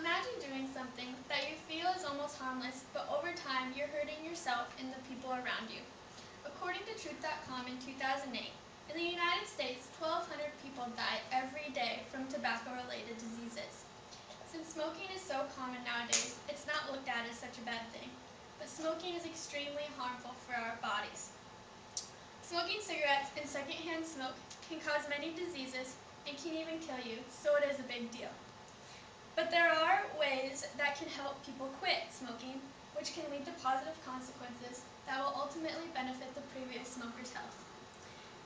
Imagine doing something that you feel is almost harmless, but over time you're hurting yourself and the people around you. According to Truth.com in 2008, in the United States, 1,200 people die every day from tobacco-related diseases. Since smoking is so common nowadays, it's not looked at as such a bad thing. But smoking is extremely harmful for our bodies. Smoking cigarettes and secondhand smoke can cause many diseases and can even kill you, so it is a big deal. But there are ways that can help people quit smoking, which can lead to positive consequences that will ultimately benefit the previous smoker's health.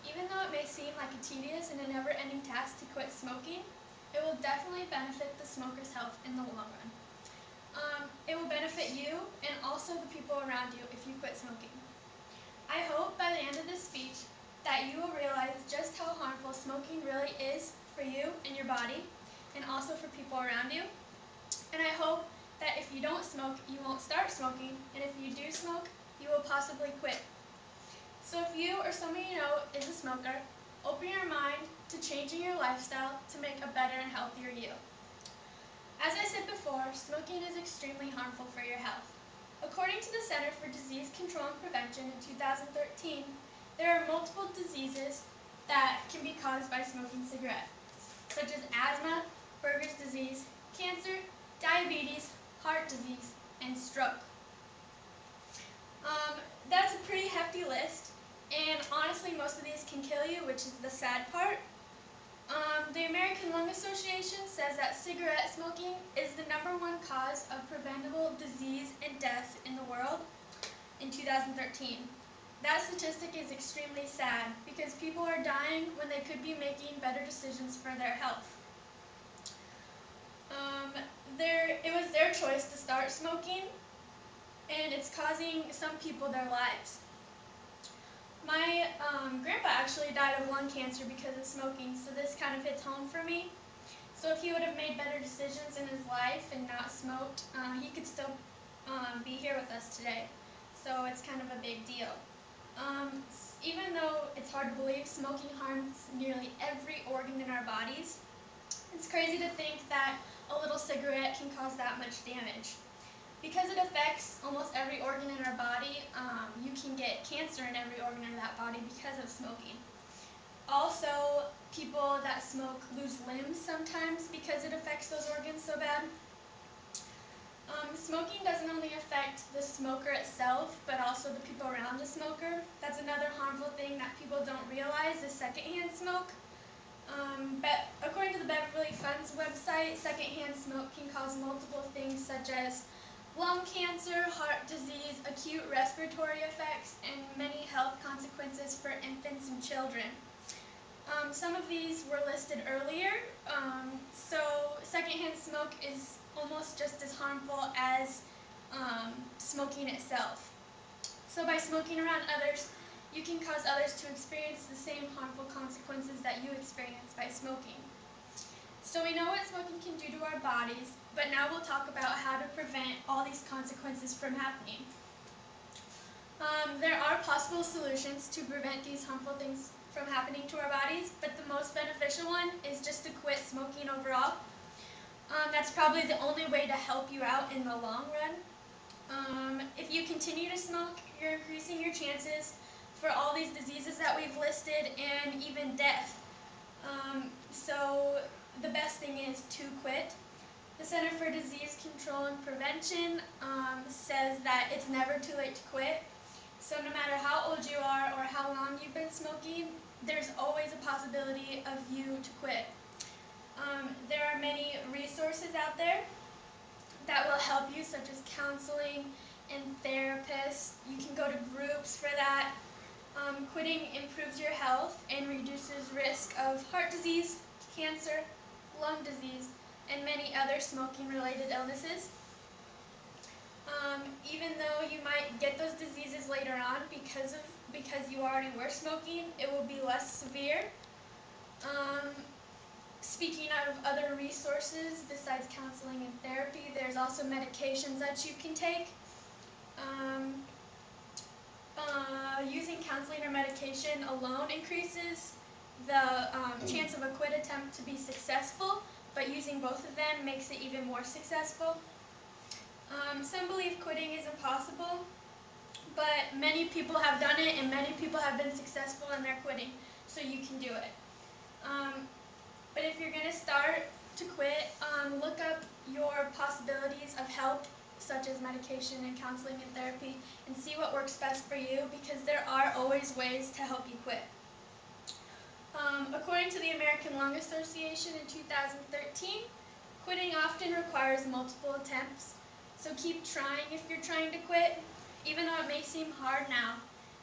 Even though it may seem like a tedious and a never-ending task to quit smoking, it will definitely benefit the smoker's health in the long run. It will benefit you and also the people around you if you quit smoking. I hope by the end of this speech that you will realize just how harmful smoking really is for you and your body, and also for people around you. And I hope that if you don't smoke, you won't start smoking, and if you do smoke, you will possibly quit. So if you or someone you know is a smoker, open your mind to changing your lifestyle to make a better and healthier you. As I said before, smoking is extremely harmful for your health. According to the Center for Disease Control and Prevention in 2013, there are multiple diseases that can be caused by smoking cigarettes, such as asthma, Buerger's disease, cancer, diabetes, heart disease, and stroke. That's a pretty hefty list, and honestly most of these can kill you, which is the sad part. The American Lung Association says that cigarette smoking is the #1 cause of preventable disease and death in the world in 2013. That statistic is extremely sad because people are dying when they could be making better decisions for their health. It was their choice to start smoking, and it's causing some people their lives. My grandpa actually died of lung cancer because of smoking, so this kind of hits home for me. So if he would have made better decisions in his life and not smoked, he could still be here with us today. So it's kind of a big deal. Even though it's hard to believe, smoking harms nearly every organ in our bodies. It's crazy to think that a little cigarette can cause that much damage. Because it affects almost every organ in our body, you can get cancer in every organ in that body because of smoking. Also, people that smoke lose limbs sometimes because it affects those organs so bad. Smoking doesn't only affect the smoker itself, but also the people around the smoker. That's another harmful thing that people don't realize is secondhand smoke. But according to the Beverly Funds website, secondhand smoke can cause multiple things such as lung cancer, heart disease, acute respiratory effects, and many health consequences for infants and children. Some of these were listed earlier, so secondhand smoke is almost just as harmful as smoking itself. So by smoking around others, you can cause others to experience the same harmful consequences that you experience by smoking. So we know what smoking can do to our bodies, but now we'll talk about how to prevent all these consequences from happening. There are possible solutions to prevent these harmful things from happening to our bodies, but the most beneficial one is just to quit smoking overall. That's probably the only way to help you out in the long run. If you continue to smoke, you're increasing your chances for all these diseases that we've listed and even death. So the best thing is to quit. The Center for Disease Control and Prevention says that it's never too late to quit. So no matter how old you are or how long you've been smoking, there's always a possibility of you to quit. There are many resources out there that will help you, such as counseling and therapists. You can go to groups for that. Quitting improves your health and reduces risk of heart disease, cancer, lung disease, and many other smoking-related illnesses. Even though you might get those diseases later on because you already were smoking, it will be less severe. Speaking of other resources besides counseling and therapy, there's also medications that you can take. Using counseling or medication alone increases the chance of a quit attempt to be successful, but using balancing both of them makes it even more successful. Some believe quitting is impossible, but many people have done it and many people have been successful in their quitting, so you can do it. But if you're going to start to quit, look up your possibilities of help, such as medication and counseling and therapy, and see what works best for you, because there are always ways to help you quit. According to the American Lung Association in 2013, quitting often requires multiple attempts, so keep trying if you're trying to quit. Even though it may seem hard now,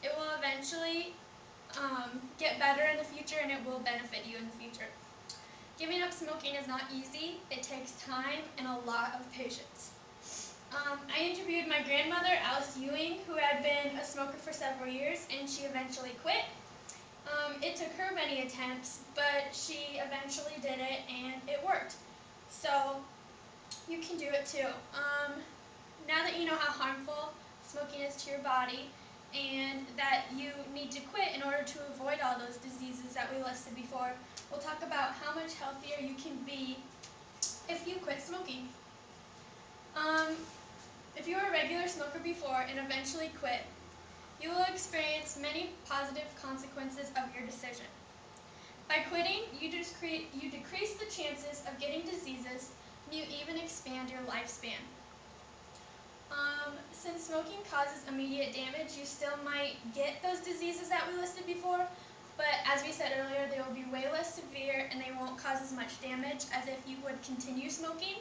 it will eventually get better in the future and it will benefit you in the future. Giving up smoking is not easy. It takes time and a lot of patience. I interviewed my grandmother, Alice Ewing, who had been a smoker for several years, and she eventually quit. It took her many attempts, but she eventually did it and it worked. So you can do it too. Now that you know how harmful smoking is to your body and that you need to quit in order to avoid all those diseases that we listed before, we'll talk about how much healthier you can be if you quit smoking. If you were a regular smoker before and eventually quit, you will experience many positive consequences of your decision. By quitting, you decrease the chances of getting diseases, and you even expand your lifespan. Since smoking causes immediate damage, you still might get those diseases that we listed before, but as we said earlier, they will be way less severe and they won't cause as much damage as if you would continue smoking.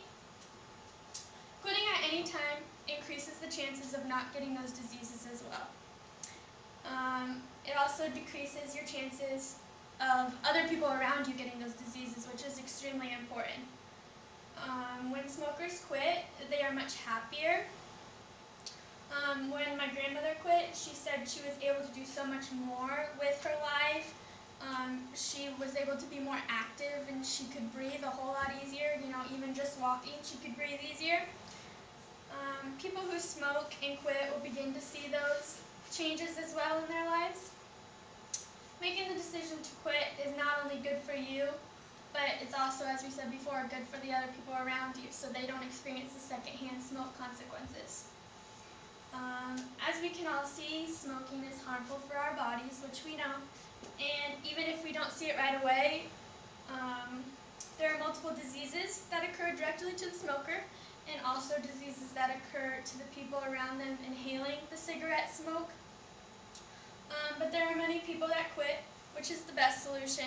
Quitting at any time increases the chances of not getting those diseases as well. It also decreases your chances of other people around you getting those diseases, which is extremely important. When smokers quit, they are much happier. When my grandmother quit, she said she was able to do so much more with her life. She was able to be more active and she could breathe a whole lot easier. Even just walking, she could breathe easier. People who smoke and quit will begin to see those changes as well in their lives. Making the decision to quit is not only good for you, but it's also, as we said before, good for the other people around you so they don't experience the secondhand smoke consequences. As we can all see, smoking is harmful for our bodies, which we know, and even if we don't see it right away, there are multiple diseases that occur directly to the smoker and also diseases that occur to the people around them inhaling the cigarette smoke. But there are many people that quit, which is the best solution.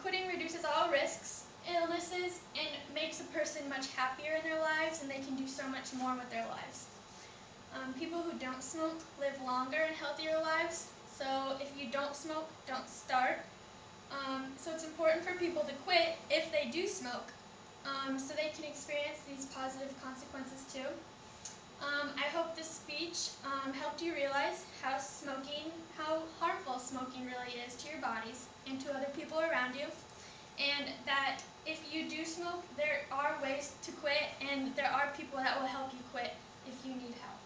Quitting reduces all risks, illnesses, and makes a person much happier in their lives, and they can do so much more with their lives. People who don't smoke live longer and healthier lives, so if you don't smoke, don't start. So it's important for people to quit if they do smoke, so they can experience these positive consequences too. I hope this speech helped you realize how harmful smoking really is to your bodies and to other people around you, and that if you do smoke, there are ways to quit, and there are people that will help you quit if you need help.